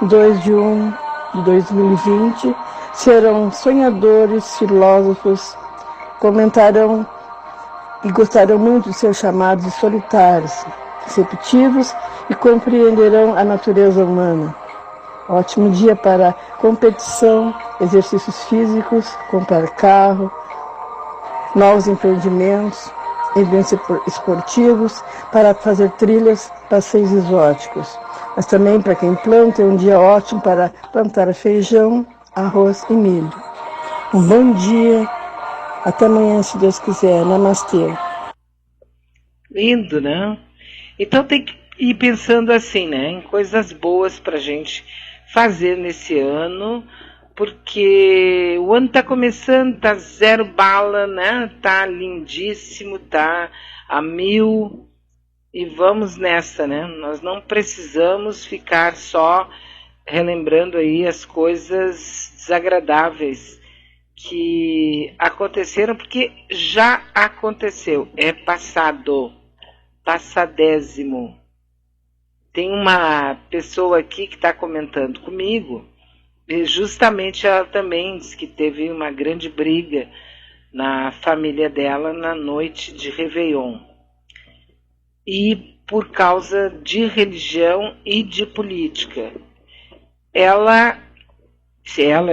de 2020, serão sonhadores, filósofos, comentarão e gostarão muito de ser chamados de solitários, receptivos e compreenderão a natureza humana. Ótimo dia para competição, exercícios físicos, comprar carro, novos empreendimentos, eventos esportivos, para fazer trilhas, passeios exóticos. Mas também para quem planta, é um dia ótimo para plantar feijão, arroz e milho. Um bom dia, até amanhã, se Deus quiser. Namastê. Lindo, né? Então tem que ir pensando assim, né? Em coisas boas pra gente fazer nesse ano, porque o ano tá começando, tá zero bala, né? Tá lindíssimo, tá a 1000 e vamos nessa, né? Nós não precisamos ficar só relembrando aí as coisas desagradáveis que aconteceram, porque já aconteceu, é passado, passadésimo. Tem uma pessoa aqui que está comentando comigo, e justamente ela também disse que teve uma grande briga na família dela na noite de Réveillon. E por causa de religião e de política. Ela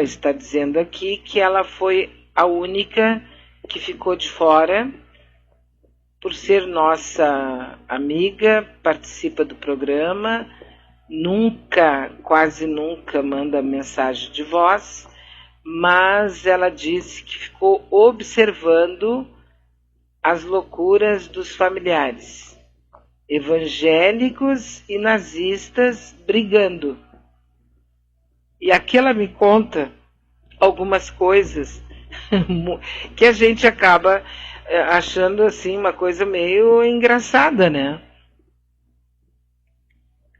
está dizendo aqui que ela foi a única que ficou de fora, por ser nossa amiga, participa do programa, quase nunca manda mensagem de voz, mas ela disse que ficou observando as loucuras dos familiares, evangélicos e nazistas brigando. E aqui ela me conta algumas coisas que a gente acaba achando assim uma coisa meio engraçada, né?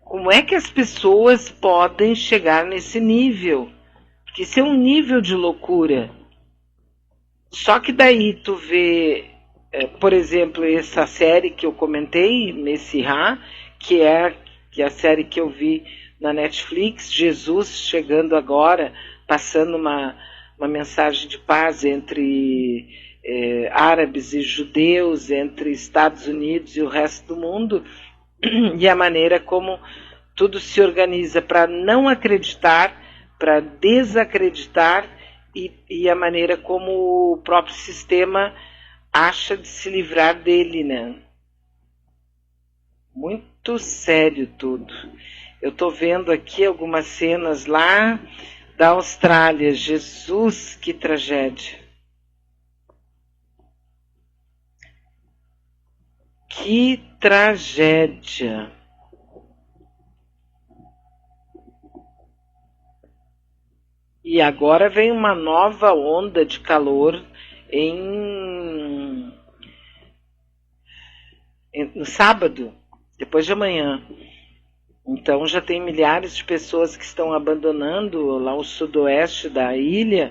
Como é que as pessoas podem chegar nesse nível? Porque isso é um nível de loucura. Só que daí tu vê, por exemplo, essa série que eu comentei, Messiah, que é a série que eu vi na Netflix, Jesus chegando agora, passando uma mensagem de paz entre árabes e judeus, entre Estados Unidos e o resto do mundo, e a maneira como tudo se organiza para não acreditar, para desacreditar, e a maneira como o próprio sistema acha de se livrar dele, né? Muito sério tudo. Eu estou vendo aqui algumas cenas lá da Austrália. Jesus, que tragédia. Que tragédia. E agora vem uma nova onda de calor no sábado, depois de amanhã. Então já tem milhares de pessoas que estão abandonando lá o sudoeste da ilha,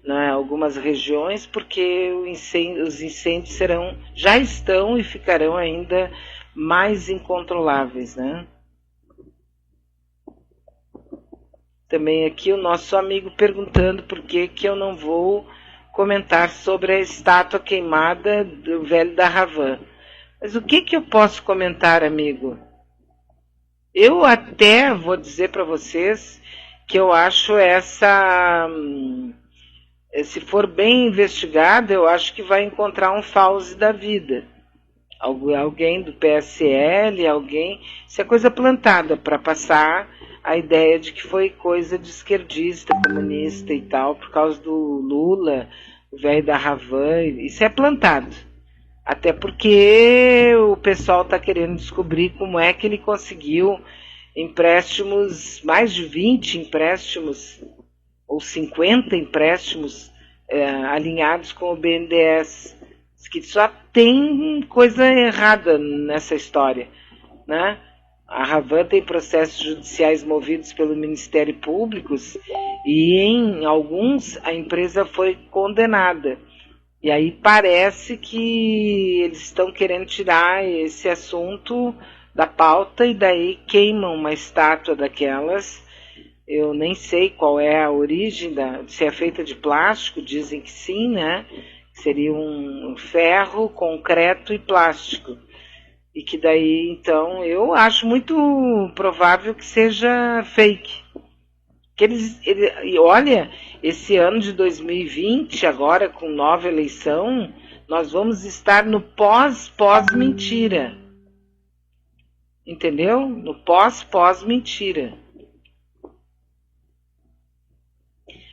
né, algumas regiões, porque os incêndios já estão e ficarão ainda mais incontroláveis, né? Também aqui o nosso amigo perguntando por que eu não vou comentar sobre a estátua queimada do velho da Ravan. Mas o que eu posso comentar, amigo? Eu até vou dizer para vocês que eu acho se for bem investigado, eu acho que vai encontrar um Fauzi da vida. Alguém do PSL, isso é coisa plantada para passar a ideia de que foi coisa de esquerdista, comunista e tal, por causa do Lula, o velho da Ravan, isso é plantado. Até porque o pessoal está querendo descobrir como é que ele conseguiu empréstimos, mais de 20 empréstimos, ou 50 empréstimos alinhados com o BNDES. Que só tem coisa errada nessa história, né? A Ravan tem processos judiciais movidos pelo Ministério Público e em alguns a empresa foi condenada. E aí parece que eles estão querendo tirar esse assunto da pauta e daí queimam uma estátua daquelas Eu nem sei qual é a origem, se é feita de plástico, dizem que sim, né? Seria um ferro, concreto e plástico. E que daí, então, eu acho muito provável que seja fake. E olha, esse ano de 2020, agora com nova eleição, nós vamos estar no pós-mentira. Entendeu? No pós-mentira.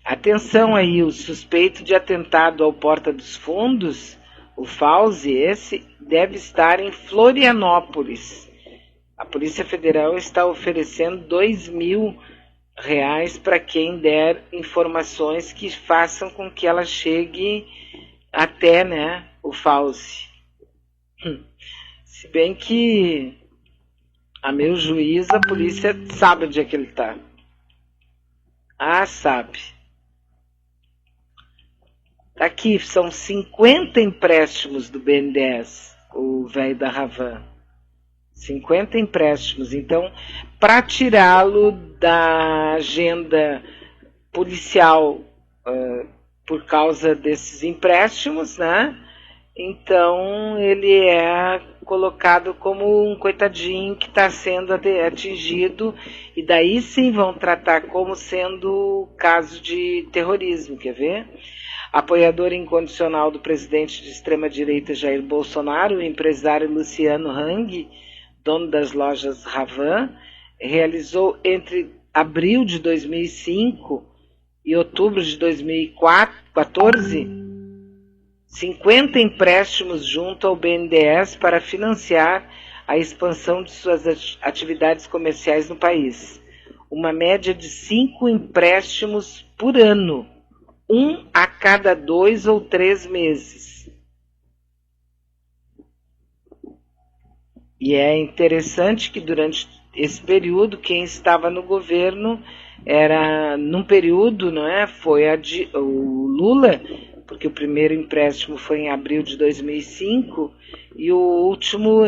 Atenção aí, o suspeito de atentado ao Porta dos Fundos, o Fauzi, esse deve estar em Florianópolis. A Polícia Federal está oferecendo R$2.000 para quem der informações que façam com que ela chegue até, né, o Fauzi. Se bem que, a meu juízo, a polícia sabe onde é que ele está. Ah, sabe. Aqui, são 50 empréstimos do BNDES, o velho da Ravan. 50 empréstimos. Então, para tirá-lo da agenda policial por causa desses empréstimos, né? Então, ele é colocado como um coitadinho que está sendo atingido, e daí sim vão tratar como sendo caso de terrorismo, quer ver? Apoiador incondicional do presidente de extrema-direita Jair Bolsonaro, o empresário Luciano Hang, dono das lojas Ravan, realizou entre abril de 2005 e outubro de 2014 50 empréstimos junto ao BNDES para financiar a expansão de suas atividades comerciais no país. Uma média de 5 empréstimos por ano, um a cada 2 ou 3 meses. E é interessante que durante esse período, quem estava no governo era, num período, não é? Foi o Lula, porque o primeiro empréstimo foi em abril de 2005 e o último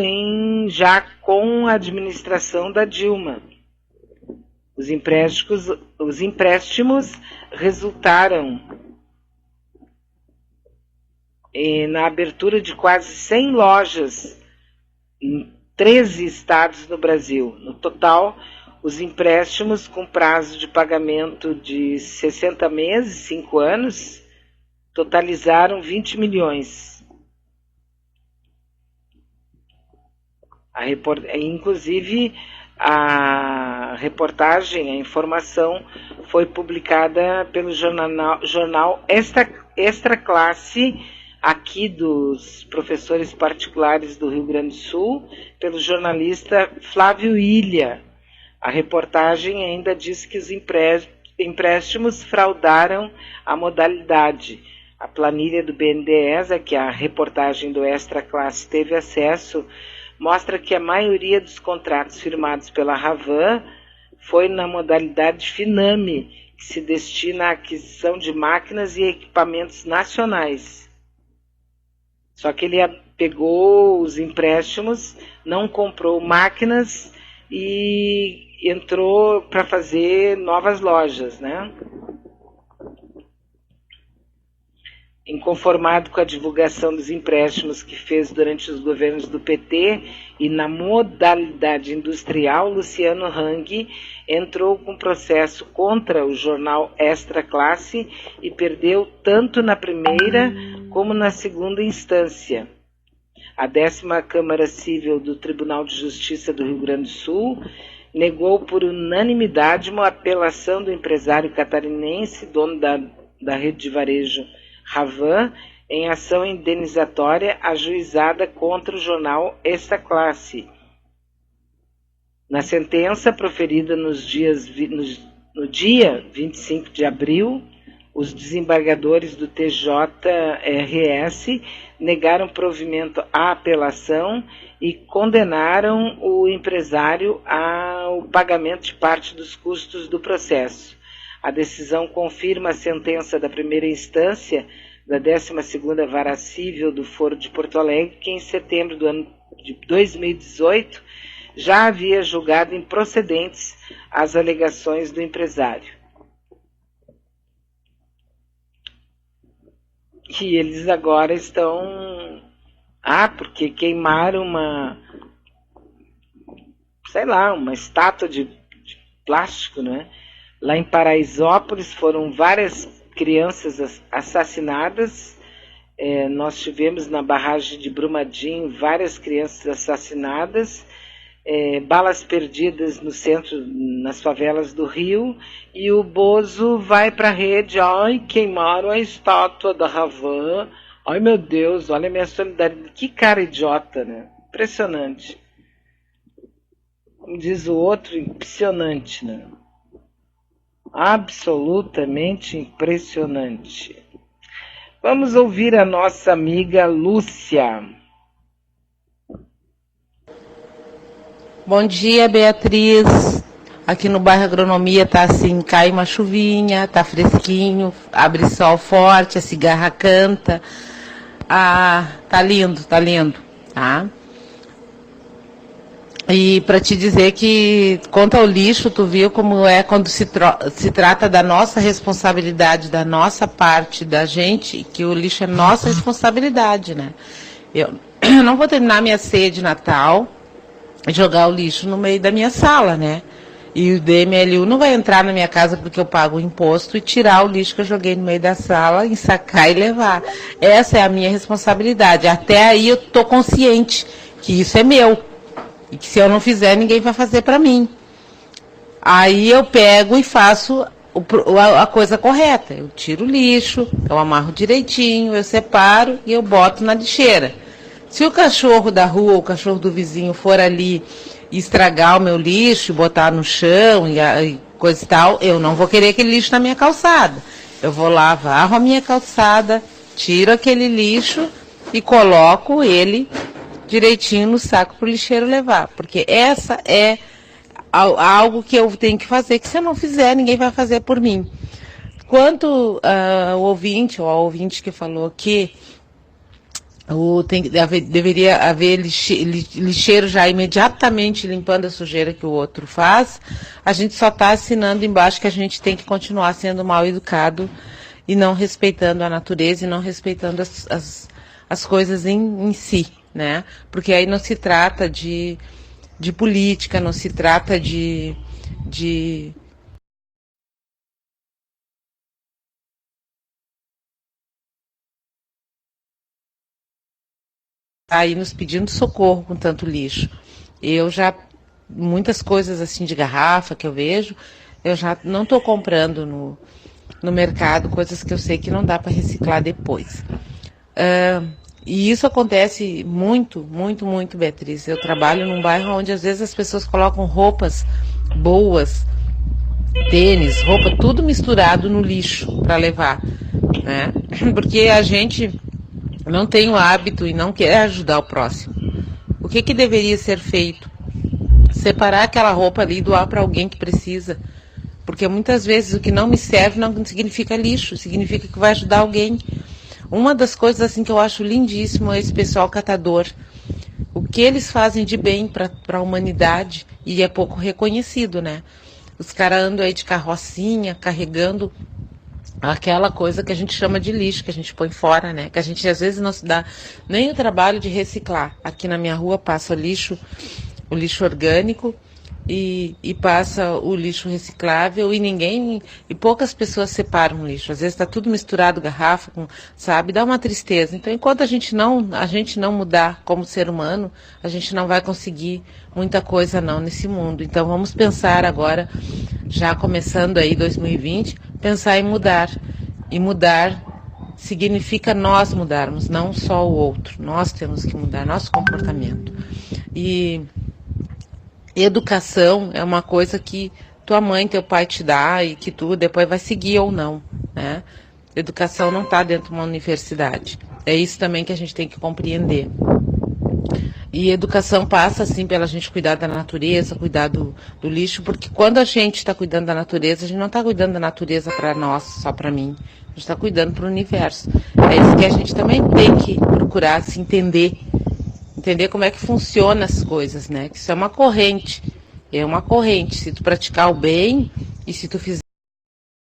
já com a administração da Dilma. Os empréstimos resultaram na abertura de quase 100 lojas em 13 estados no Brasil. No total, os empréstimos com prazo de pagamento de 60 meses, 5 anos, totalizaram 20 milhões. Inclusive, a reportagem, a informação, foi publicada pelo jornal Extra Classe, aqui dos professores particulares do Rio Grande do Sul, pelo jornalista Flávio Ilha. A reportagem ainda diz que os empréstimos fraudaram a modalidade. A planilha do BNDES, a que a reportagem do Extra Classe teve acesso, mostra que a maioria dos contratos firmados pela Ravan foi na modalidade Finame, que se destina à aquisição de máquinas e equipamentos nacionais. Só que ele pegou os empréstimos, não comprou máquinas e entrou para fazer novas lojas, né? Inconformado com a divulgação dos empréstimos que fez durante os governos do PT e na modalidade industrial, Luciano Hang entrou com processo contra o jornal Extra Classe e perdeu tanto na primeira como na segunda instância. A 10ª Câmara Civil do Tribunal de Justiça do Rio Grande do Sul negou por unanimidade uma apelação do empresário catarinense, dono da rede de varejo Ravan, em ação indenizatória ajuizada contra o jornal Extra Classe. Na sentença proferida no dia 25 de abril, os desembargadores do TJRS negaram provimento à apelação e condenaram o empresário ao pagamento de parte dos custos do processo. A decisão confirma a sentença da primeira instância da 12ª Vara Civil do Foro de Porto Alegre, que em setembro do ano de 2018 já havia julgado improcedentes as alegações do empresário. E eles agora estão... porque queimaram uma estátua de plástico, né? Lá em Paraisópolis foram várias crianças assassinadas. Nós tivemos na barragem de Brumadinho várias crianças assassinadas, balas perdidas no centro, nas favelas do Rio, e o Bozo vai para a rede, queimaram a estátua da Ravan, ai meu Deus, olha a minha solidariedade, que cara idiota, né? Impressionante. Como diz o outro, impressionante, né? Absolutamente impressionante. Vamos ouvir a nossa amiga Lúcia. Bom dia, Beatriz. Aqui no bairro Agronomia tá assim, cai uma chuvinha, tá fresquinho, abre sol forte, a cigarra canta. Tá lindo, tá? E para te dizer que, quanto ao lixo, tu viu como é quando se trata da nossa responsabilidade, da nossa parte, da gente, que o lixo é nossa responsabilidade, né? Eu não vou terminar minha ceia de Natal e jogar o lixo no meio da minha sala, né? E o DMLU não vai entrar na minha casa porque eu pago o imposto e tirar o lixo que eu joguei no meio da sala, ensacar e levar. Essa é a minha responsabilidade. Até aí eu tô consciente que isso é meu. E que se eu não fizer, ninguém vai fazer para mim. Aí eu pego e faço a coisa correta. Eu tiro o lixo, eu amarro direitinho, eu separo e eu boto na lixeira. Se o cachorro da rua ou o cachorro do vizinho for ali e estragar o meu lixo, botar no chão e coisa e tal, eu não vou querer aquele lixo na minha calçada. Eu vou lá, varro a minha calçada, tiro aquele lixo e coloco ele direitinho no saco para o lixeiro levar, porque essa é algo que eu tenho que fazer, que se eu não fizer, ninguém vai fazer por mim. Quanto ao ouvinte, ou ao ouvinte que falou que deveria haver lixeiro já imediatamente limpando a sujeira que o outro faz, a gente só está assinando embaixo que a gente tem que continuar sendo mal educado e não respeitando a natureza e não respeitando as coisas em si. Né? Porque aí não se trata de política, não se trata de aí nos pedindo socorro com tanto lixo. Muitas coisas assim de garrafa que eu vejo, eu já não estou comprando no mercado, coisas que eu sei que não dá para reciclar depois. E isso acontece muito, Beatriz. Eu trabalho num bairro onde às vezes as pessoas colocam roupas boas, tênis, roupa, tudo misturado no lixo para levar, né? Porque a gente não tem o hábito e não quer ajudar o próximo. O que deveria ser feito? Separar aquela roupa ali e doar para alguém que precisa. Porque muitas vezes o que não me serve não significa lixo, significa que vai ajudar alguém. Uma das coisas assim que eu acho lindíssimo é esse pessoal catador. O que eles fazem de bem para a humanidade e é pouco reconhecido, né? Os caras andam aí de carrocinha, carregando aquela coisa que a gente chama de lixo, que a gente põe fora, né? Que a gente às vezes não se dá nem o trabalho de reciclar. Aqui na minha rua passa o lixo orgânico e passa o lixo reciclável e poucas pessoas separam o lixo. Às vezes está tudo misturado, garrafa, sabe? Dá uma tristeza. Então, enquanto a gente não mudar como ser humano, a gente não vai conseguir muita coisa não nesse mundo. Então, vamos pensar agora, já começando aí 2020, pensar em mudar. E mudar significa nós mudarmos, não só o outro. Nós temos que mudar nosso comportamento. E educação é uma coisa que tua mãe, teu pai te dá e que tu depois vai seguir ou não, né? Educação não está dentro de uma universidade. É isso também que a gente tem que compreender. E educação passa, assim, pela gente cuidar da natureza, cuidar do lixo, porque quando a gente está cuidando da natureza, a gente não está cuidando da natureza para nós, só para mim. A gente está cuidando para o universo. É isso que a gente também tem que procurar se entender entender como é que funciona as coisas, né? Que isso é uma corrente. É uma corrente. Se tu praticar o bem e se tu fizer